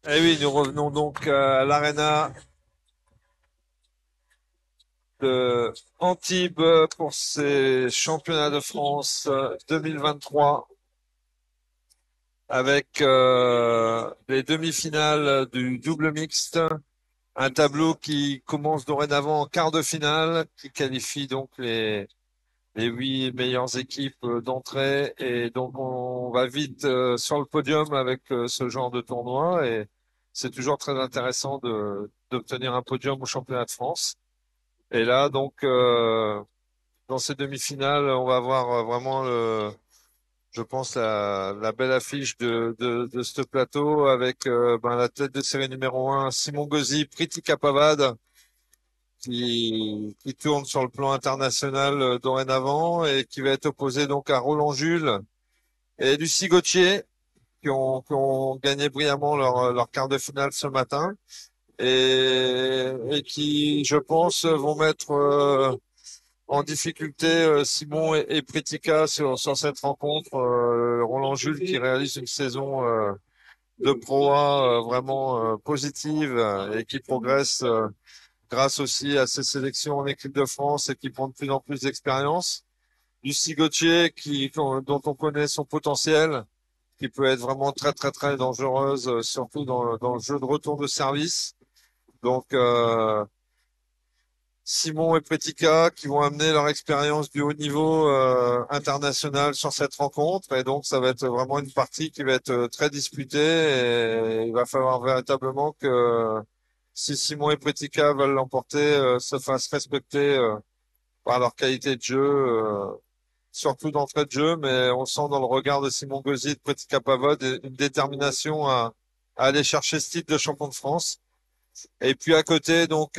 Eh oui, nous revenons donc à l'Arena de Antibes pour ces championnats de France 2023 avec les demi-finales du double mixte, un tableau qui commence dorénavant en quart de finale, qui qualifie donc les 8 meilleures équipes d'entrée et donc on va vite sur le podium avec ce genre de tournoi et c'est toujours très intéressant d'obtenir un podium au championnat de France. Et là, donc, dans ces demi-finales, on va avoir vraiment, je pense, la belle affiche de ce plateau avec la tête de série numéro un, Simon Gauzy, Priti Kapavad, qui tourne sur le plan international dorénavant et qui va être opposé donc à Roland Jules et Lucie Gauthier, qui ont gagné brillamment leur quart de finale ce matin et qui, je pense, vont mettre en difficulté Simon et Pritika sur cette rencontre. Roland Jules qui réalise une saison de Pro A vraiment positive et qui progresse grâce aussi à ses sélections en équipe de France et qui prend de plus en plus d'expérience. Lucie Gauthier dont on connaît son potentiel, qui peut être vraiment très très très dangereuse, surtout dans le jeu de retour de service. Donc Simon et Pretica qui vont amener leur expérience du haut niveau international sur cette rencontre. Et donc, ça va être vraiment une partie qui va être très disputée. Et il va falloir véritablement que si Simon et Pretica veulent l'emporter, se fassent respecter par leur qualité de jeu, surtout d'entrée de jeu. Mais on sent dans le regard de Simon Gauzy et de Pretica Pavod une détermination à aller chercher ce titre de champion de France. Et puis à côté, donc,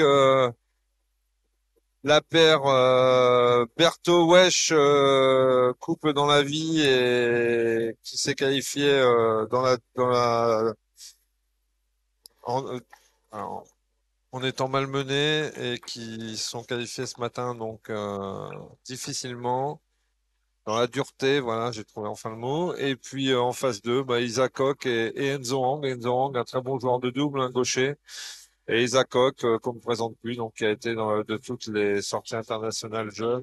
la paire Berthaud-Wesch, couple dans la vie et qui s'est qualifié en, euh, en- en étant malmené et qui sont qualifiés ce matin donc difficilement dans la dureté, voilà, j'ai trouvé enfin le mot. Et puis en phase 2, Isaac Koch et Enzo Hang. Enzo Hang, un très bon joueur de double, un gaucher. Et Isaac Koch, qu'on ne présente plus, donc qui a été de toutes les sorties internationales jeunes.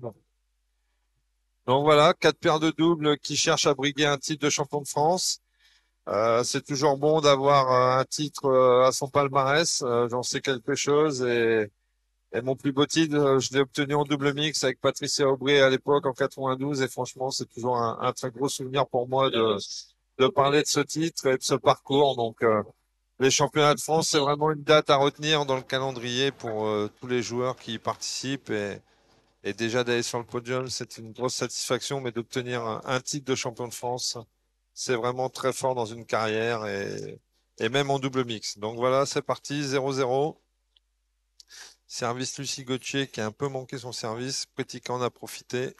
Donc voilà, 4 paires de doubles qui cherchent à briguer un titre de champion de France. C'est toujours bon d'avoir un titre à son palmarès. J'en sais quelque chose et mon plus beau titre, je l'ai obtenu en double mix avec Patricia Aubry à l'époque en 92 et franchement, c'est toujours un très gros souvenir pour moi de parler de ce titre et de ce parcours. Donc les championnats de France, c'est vraiment une date à retenir dans le calendrier pour tous les joueurs qui y participent et déjà d'aller sur le podium, c'est une grosse satisfaction, mais d'obtenir un titre de champion de France, c'est vraiment très fort dans une carrière et même en double mix. Donc voilà, c'est parti, 0-0. Service Lucie Gauthier qui a un peu manqué son service. Petit en a profité.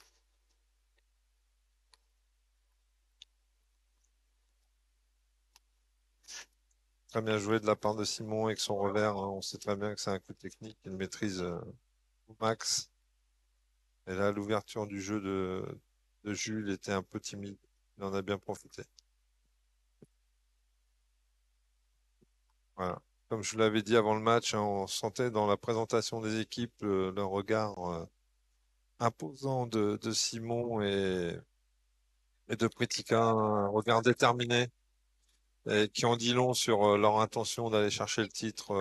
Très bien joué de la part de Simon avec son revers, hein. On sait très bien que c'est un coup technique qu'il maîtrise au max. Et là, l'ouverture du jeu de Jules était un peu timide. Il en a bien profité. Voilà. Comme je vous l'avais dit avant le match, hein, on sentait dans la présentation des équipes le regard imposant de Simon et de Pretica, un regard déterminé et qui en dit long sur leur intention d'aller chercher le titre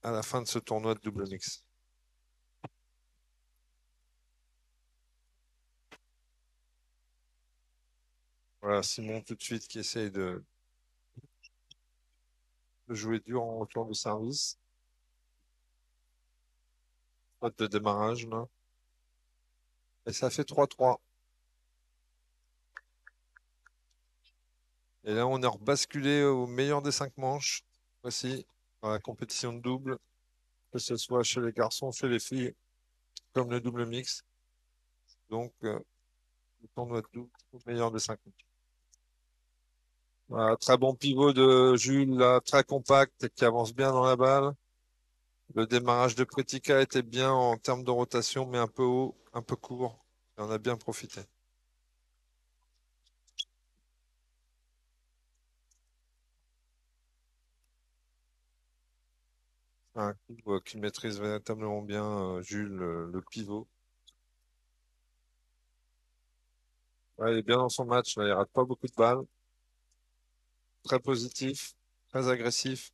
à la fin de ce tournoi de double mix. Voilà, Simon tout de suite qui essaye de jouer dur en retour de service. Faute de démarrage là. Et ça fait 3-3. Et là, on est rebasculé au meilleur des 5 manches. Voici, dans la compétition de double, que ce soit chez les garçons, chez les filles, comme le double mix. Donc, le tournoi de double au meilleur des 5 manches. Voilà, très bon pivot de Jules, là, très compact et qui avance bien dans la balle. Le démarrage de Pretica était bien en termes de rotation, mais un peu haut, un peu court. Et on a bien profité. Un coup qui maîtrise véritablement bien Jules, le pivot. Ouais, il est bien dans son match, là, il rate pas beaucoup de balles. Très positif, très agressif.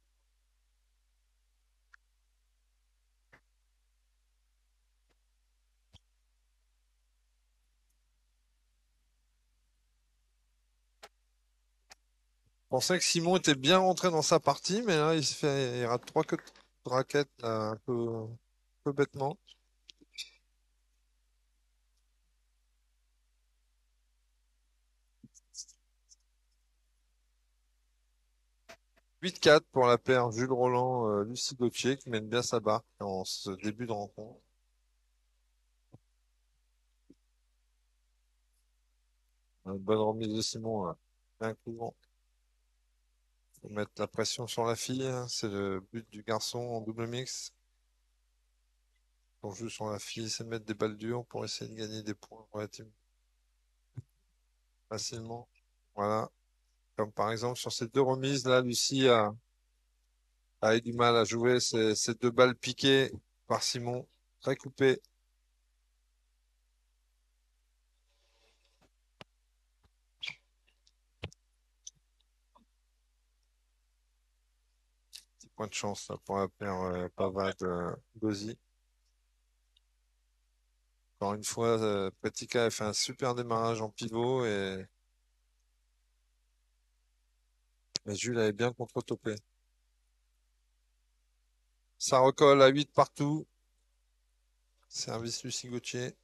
Je pensais que Simon était bien rentré dans sa partie, mais là, il rate trois raquettes là, un peu bêtement. 8-4 pour la paire Jules Roland, Lucie Gauthier qui mène bien sa barque en ce début de rencontre. Une bonne remise de Simon, là. Bien court. Faut mettre la pression sur la fille, hein. C'est le but du garçon en double mix. Quand on joue sur la fille, c'est de mettre des balles dures pour essayer de gagner des points relativement facilement. Voilà. Comme par exemple sur ces deux remises, là, Lucie a eu du mal à jouer ces deux balles piquées par Simon. Très coupé. Petit point de chance là, pour la paire Pavard Gauzy. Encore une fois, Petica a fait un super démarrage en pivot et Jules avait bien contre-topé. Ça recolle à 8 partout. Service Lucie Gauthier.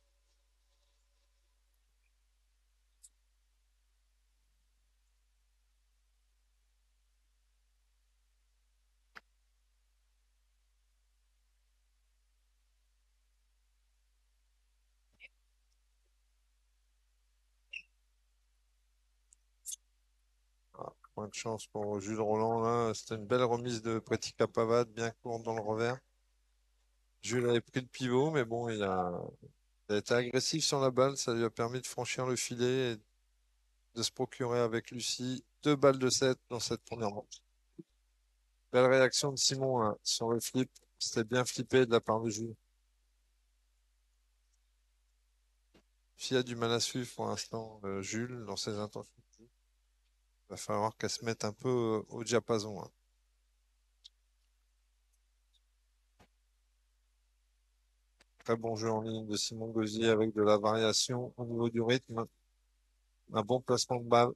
Ah, point de chance pour Jules Roland là. C'était une belle remise de Petica Pavade, bien courte dans le revers. Jules avait pris le pivot, mais bon, il a été agressif sur la balle. Ça lui a permis de franchir le filet et de se procurer avec Lucie deux balles de 7 dans cette première manche. Belle réaction de Simon hein, sur le flip. C'était bien flippé de la part de Jules. S'il a du mal à suivre pour l'instant, Jules, dans ses intentions. Il va falloir qu'elle se mette un peu au diapason, hein. Très bon jeu en ligne de Simon Gauzy avec de la variation au niveau du rythme. Un bon placement de balle.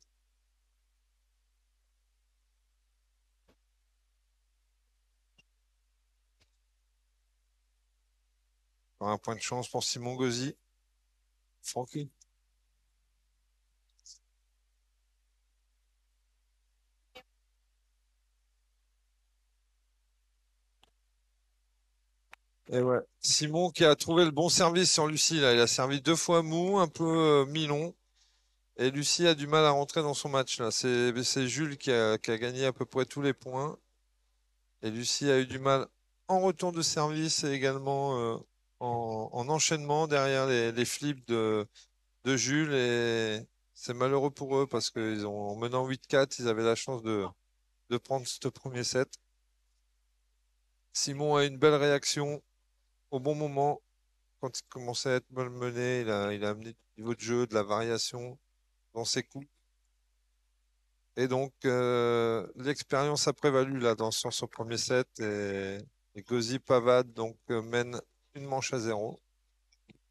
Un point de chance pour Simon Gauzy. Francky. Et ouais. Simon qui a trouvé le bon service sur Lucie, là. Il a servi deux fois mou, un peu mi-long. Et Lucie a du mal à rentrer dans son match, là. C'est Jules qui a gagné à peu près tous les points. Et Lucie a eu du mal en retour de service et également en enchaînement derrière les flips de Jules. Et c'est malheureux pour eux parce qu'ils ont, en menant 8-4, ils avaient la chance de prendre ce premier set. Simon a une belle réaction au bon moment. Quand il commençait à être malmené, il a amené du niveau de jeu, de la variation dans ses coups. Et donc, l'expérience a prévalu là sur ce premier set et Gauzy Pavade donc mène une manche à zéro.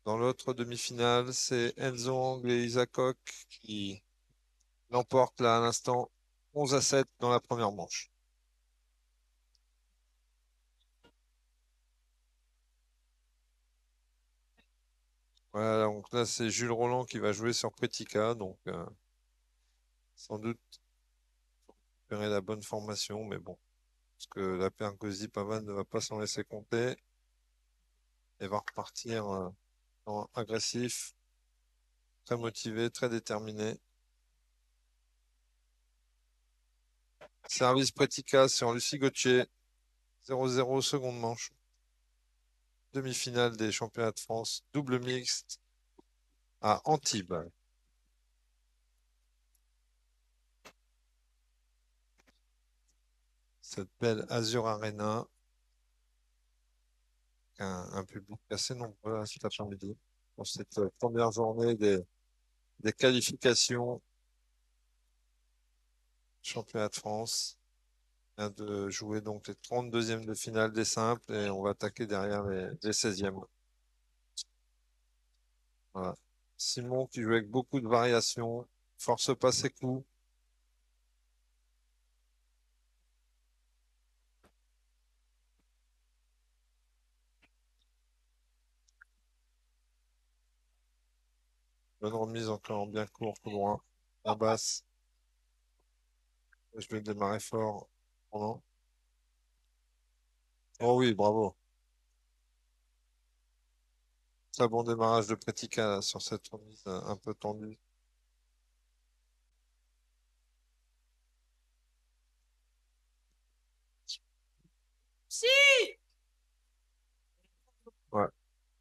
Dans l'autre demi-finale, c'est Enzo Ang et Isaac Koch qui l'emportent là à l'instant 11-7 dans la première manche. Voilà, donc là c'est Jules Roland qui va jouer sur Pretica, donc sans doute récupérer la bonne formation, mais bon, parce que la paire Gauzy Pavade ne va pas s'en laisser compter et va repartir agressif, très motivé, très déterminé. Service Pretica sur Lucie Gauthier. 0-0 seconde manche. Demi-finale des championnats de France. Double mixte à Antibes. Cette belle Azure Arena. un public assez nombreux là, cet après-midi pour cette première journée des qualifications championnat de France. On vient de jouer donc les 32e de finale des simples et on va attaquer derrière les 16e. Voilà. Simon qui joue avec beaucoup de variations, force pas ses coups. Bonne remise encore bien court, coup droit. La basse. Je vais démarrer fort. Oh non. Oh oui, bravo. Très bon démarrage de Pretica là, sur cette remise un peu tendue. Ouais.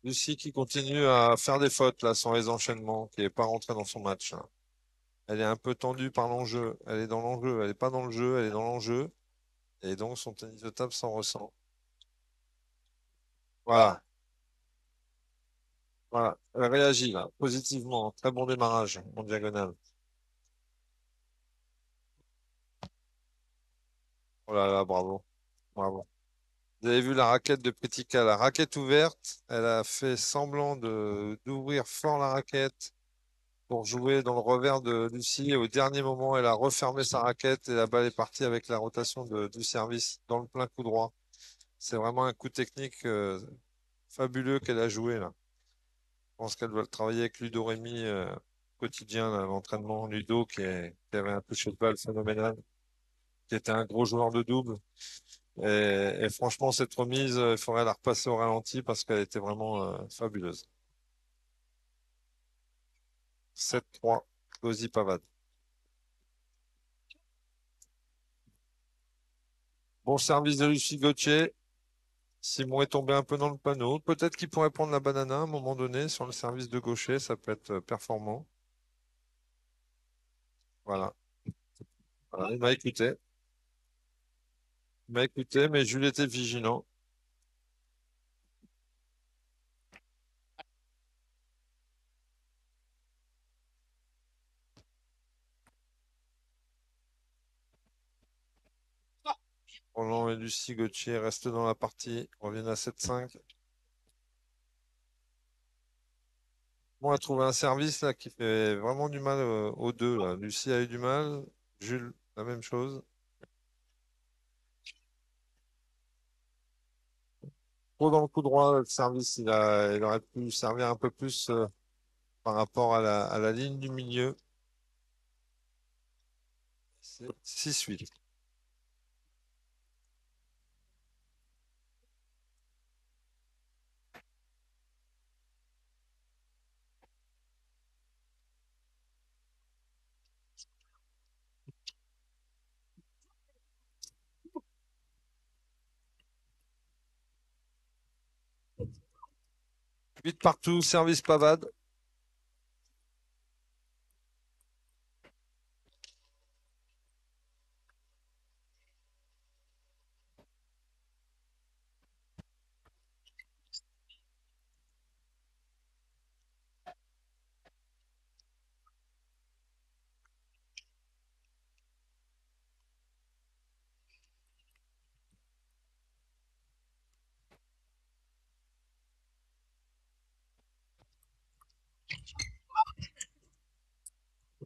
Lucie qui continue à faire des fautes là sur les enchaînements, qui n'est pas rentrée dans son match, hein. Elle est un peu tendue par l'enjeu. Elle est dans l'enjeu. Elle n'est pas dans le jeu, elle est dans l'enjeu. Et donc son tennis de table s'en ressent. Voilà. Voilà. Elle réagit là, positivement. Très bon démarrage en diagonale. Oh là là, bravo. Bravo. Vous avez vu la raquette de Pritika, la raquette ouverte. Elle a fait semblant d'ouvrir fort la raquette pour jouer dans le revers de Lucie. Et au dernier moment, elle a refermé sa raquette et la balle est partie avec la rotation du service dans le plein coup droit. C'est vraiment un coup technique fabuleux qu'elle a joué là. Je pense qu'elle doit le travailler avec Ludo Rémy quotidien, là, l'entraînement. Ludo qui avait un toucher de balle phénoménal, qui était un gros joueur de double. Et franchement, cette remise, il faudrait la repasser au ralenti parce qu'elle était vraiment fabuleuse. 7-3, Gauzy Pavade. Bon service de Lucie Gauthier. Simon est tombé un peu dans le panneau. Peut-être qu'il pourrait prendre la banana à un moment donné sur le service de gaucher. Ça peut être performant. Voilà. Voilà, il m'a écouté. Il m'a écouté, mais Jules était vigilant. Roland et Lucie Gauthier restent dans la partie. Reviennent à 7-5. Bon, on a trouvé un service là qui fait vraiment du mal aux deux, là. Lucie a eu du mal. Jules, la même chose. Trop dans le coup droit, le service, il aurait pu servir un peu plus par rapport à la ligne du milieu. C'est 6-8. 8 partout, service pavade.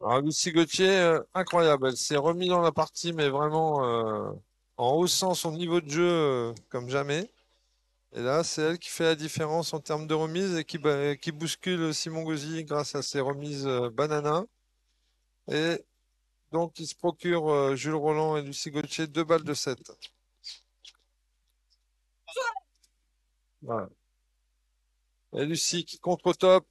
Alors, Lucie Gauthier, incroyable. Elle s'est remise dans la partie, mais vraiment en haussant son niveau de jeu comme jamais. Et là, c'est elle qui fait la différence en termes de remise et qui bouscule Simon Gauzy grâce à ses remises banana. Et donc, il se procure Jules Roland et Lucie Gauthier 2 balles de 7. Voilà. Et Lucie qui contre-top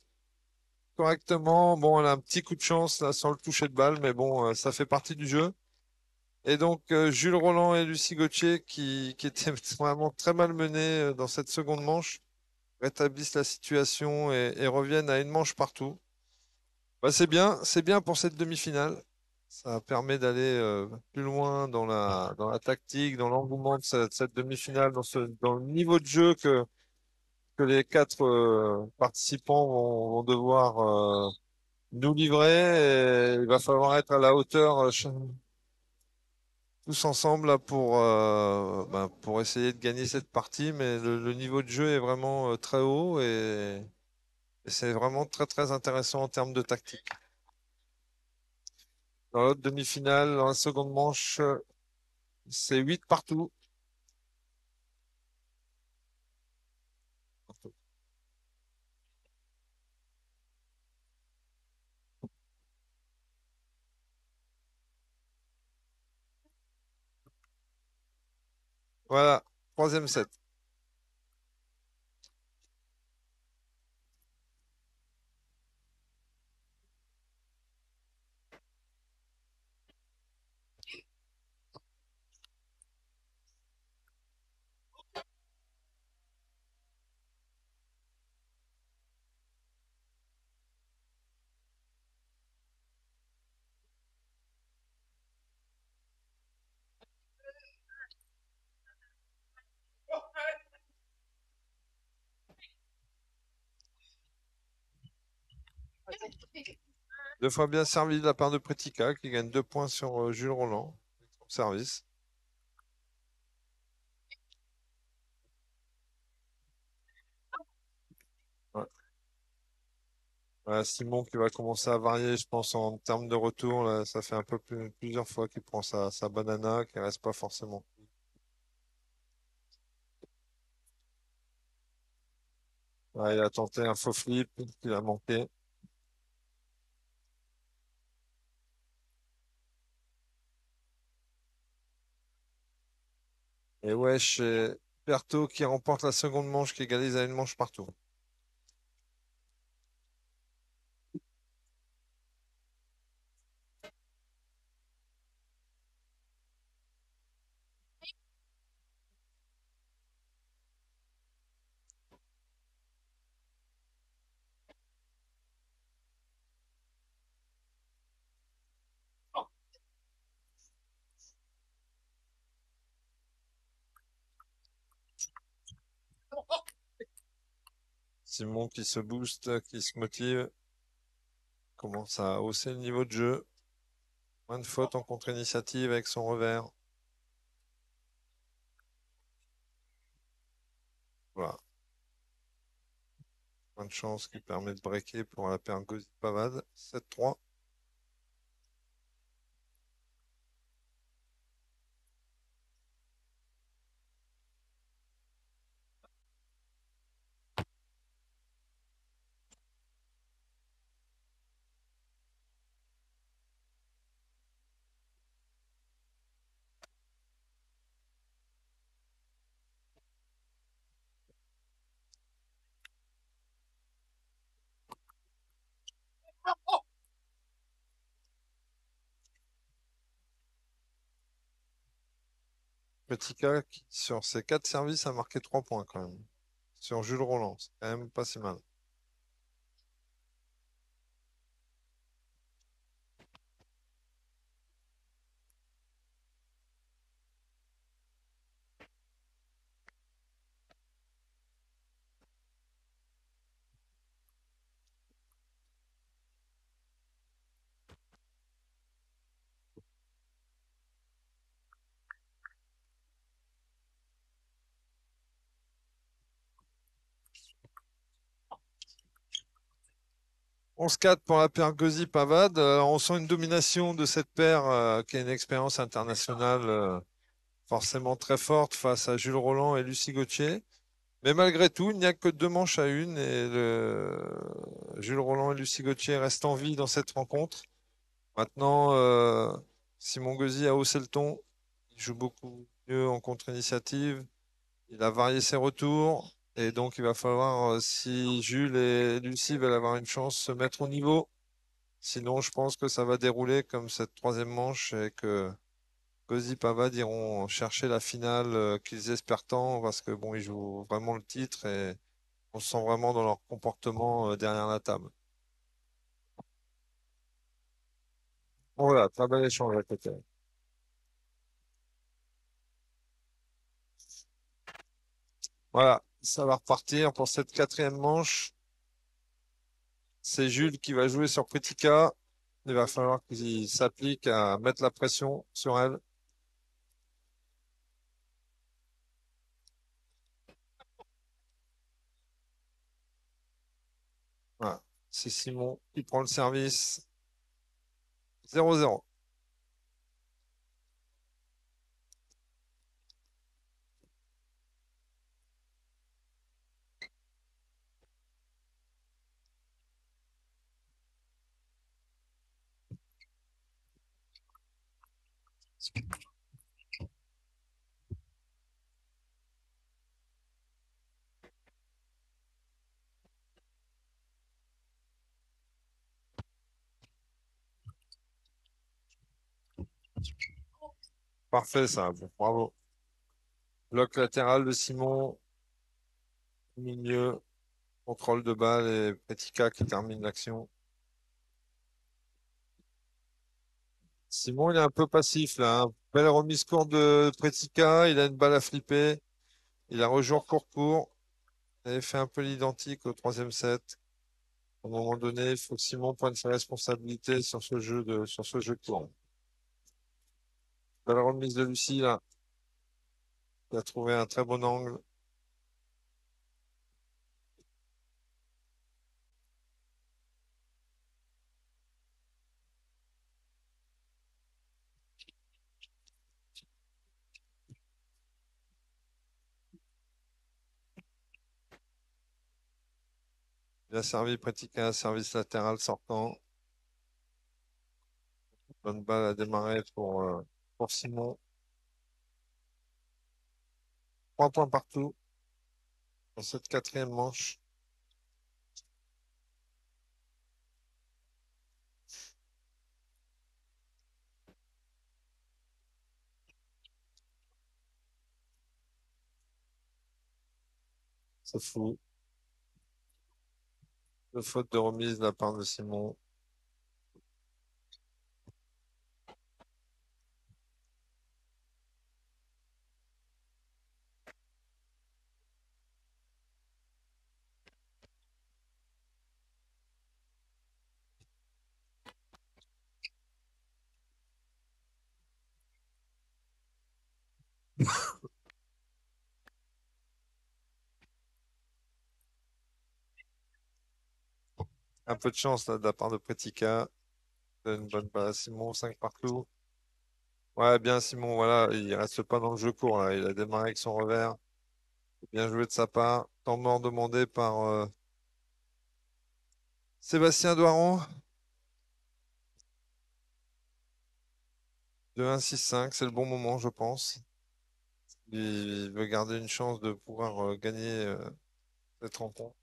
correctement. Bon, elle a un petit coup de chance là sans le toucher de balle, mais bon, ça fait partie du jeu. Et donc, Jules Roland et Lucie Gauthier, qui étaient vraiment très mal menés dans cette seconde manche, rétablissent la situation et reviennent à une manche partout. Bah, c'est bien pour cette demi-finale. Ça permet d'aller plus loin dans la tactique, dans l'engouement de cette demi-finale, dans le niveau de jeu que les quatre participants vont devoir nous livrer. Et il va falloir être à la hauteur tous ensemble là, pour essayer de gagner cette partie. Mais le niveau de jeu est vraiment très haut et c'est vraiment très très intéressant en termes de tactique. Dans l'autre demi-finale, dans la seconde manche, c'est 8 partout. Voilà, troisième set. Deux fois bien servi de la part de Pretica qui gagne 2 points sur Jules Roland. Son service. Ouais. Voilà, Simon qui va commencer à varier, je pense, en termes de retour. Là, ça fait un peu plusieurs fois qu'il prend sa banana, qui reste pas forcément. Ouais, il a tenté un faux flip, il a manqué. Et Wesh et Berthaud qui remporte la seconde manche, qui égalise à une manche partout. Simon qui se booste, qui se motive, commence à hausser le niveau de jeu. Moins de fautes en contre-initiative avec son revers. Voilà. Moins de chance qui permet de breaker pour la paire Gauzy-Pavade. 7-3. Petit K qui, sur ses 4 services, a marqué 3 points quand même. Sur Jules Roland, c'est quand même pas si mal. Onze 4 pour la paire Gauzy-Pavade. On sent une domination de cette paire qui a une expérience internationale forcément très forte face à Jules Roland et Lucie Gauthier. Mais malgré tout, il n'y a que 2 manches à une et Jules Roland et Lucie Gauthier restent en vie dans cette rencontre. Maintenant, Simon Gauzy a haussé le ton. Il joue beaucoup mieux en contre-initiative. Il a varié ses retours. Et donc, il va falloir, si Jules et Lucie veulent avoir une chance, se mettre au niveau. Sinon, je pense que ça va dérouler comme cette troisième manche et que Gauzy Pavad iront chercher la finale qu'ils espèrent tant parce que bon, ils jouent vraiment le titre et on se sent vraiment dans leur comportement derrière la table. Voilà, très bel échange à côté. Voilà. Ça va repartir pour cette quatrième manche. C'est Jules qui va jouer sur Pritika. Il va falloir qu'il s'applique à mettre la pression sur elle. Voilà. C'est Simon qui prend le service. 0-0. Parfait ça. Bon, bravo. Bloc latéral de Simon. Milieu. Contrôle de balle et Petika qui termine l'action. Simon, il est un peu passif là, hein. Belle remise courte de Petika. Il a une balle à flipper. Il a rejoué court-court. Il avait fait un peu l'identique au troisième set. À un moment donné, il faut que Simon prenne ses responsabilités sur ce jeu de court. Belle remise de Lucie là. Il a trouvé un très bon angle. Il a servi Petika, service latéral sortant. Bonne balle à démarrer pour Simon. 3 points partout dans cette quatrième manche. C'est fou. De faute de remise de la part de Simon. Un peu de chance là, de la part de Petika. Une bonne balle à Simon, 5 partout. Ouais, bien Simon, voilà, il reste pas dans le jeu court là. Il a démarré avec son revers. Bien joué de sa part. Temps mort demandé par Sébastien Doiron. 2-1-6-5, c'est le bon moment, je pense. Il veut garder une chance de pouvoir gagner cette rencontre.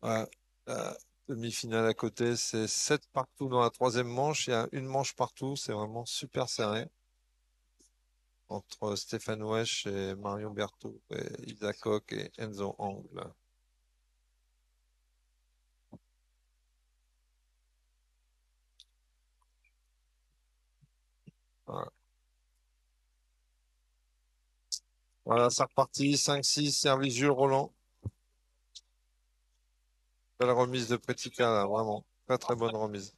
Ouais. La demi-finale à côté, c'est 7 partout dans la troisième manche. Il y a une manche partout. C'est vraiment super serré entre Stéphane Wesh et Marion Berthaud et Isaac Koch et Enzo Angle. Voilà, voilà c'est reparti. 5-6, service Jules Roland. Belle remise de Petika, là, vraiment. Très très bonne remise.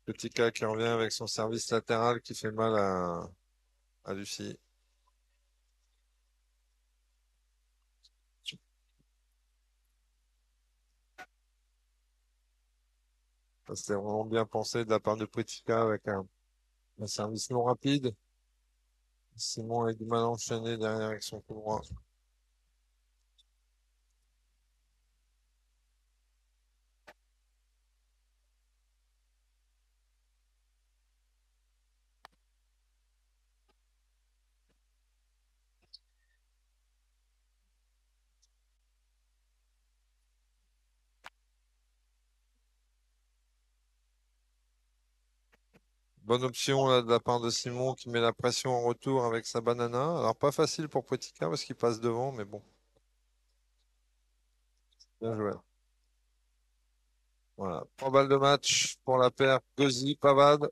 Petika qui revient avec son service latéral qui fait mal à Lucie. Ça, c'était vraiment bien pensé de la part de Petika avec un service non rapide. Simon a du mal à enchaîner derrière avec son coup droit. Bonne option là, de la part de Simon qui met la pression en retour avec sa banana. Alors pas facile pour Potika parce qu'il passe devant, mais bon, bien joué. Voilà. 3 balles de match pour la paire Gauzy-Pavade.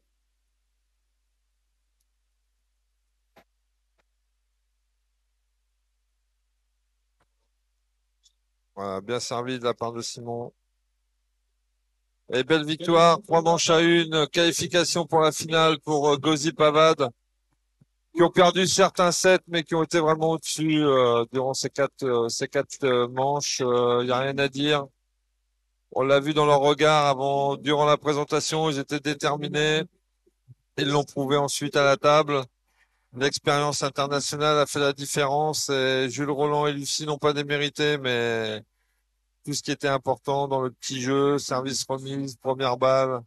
Voilà, bien servi de la part de Simon. Et belle victoire, 3 manches à 1, qualification pour la finale pour Gauzy-Pavade, qui ont perdu certains sets, mais qui ont été vraiment au-dessus durant ces quatre manches. Il n'y a rien à dire. On l'a vu dans leur regard durant la présentation, ils étaient déterminés. Ils l'ont prouvé ensuite à la table. L'expérience internationale a fait la différence et Jules Roland et Lucie n'ont pas démérité, mais tout ce qui était important dans le petit jeu, service remise, première balle,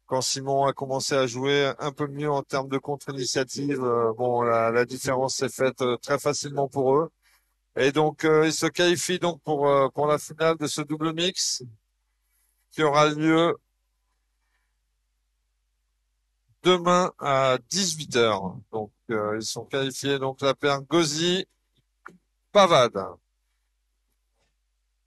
quand Simon a commencé à jouer un peu mieux en termes de contre-initiative, bon, la différence s'est faite très facilement pour eux. Et donc, ils se qualifient donc pour la finale de ce double mix qui aura lieu demain à 18 h. Donc, ils sont qualifiés, donc la paire Gauzy-Pavade.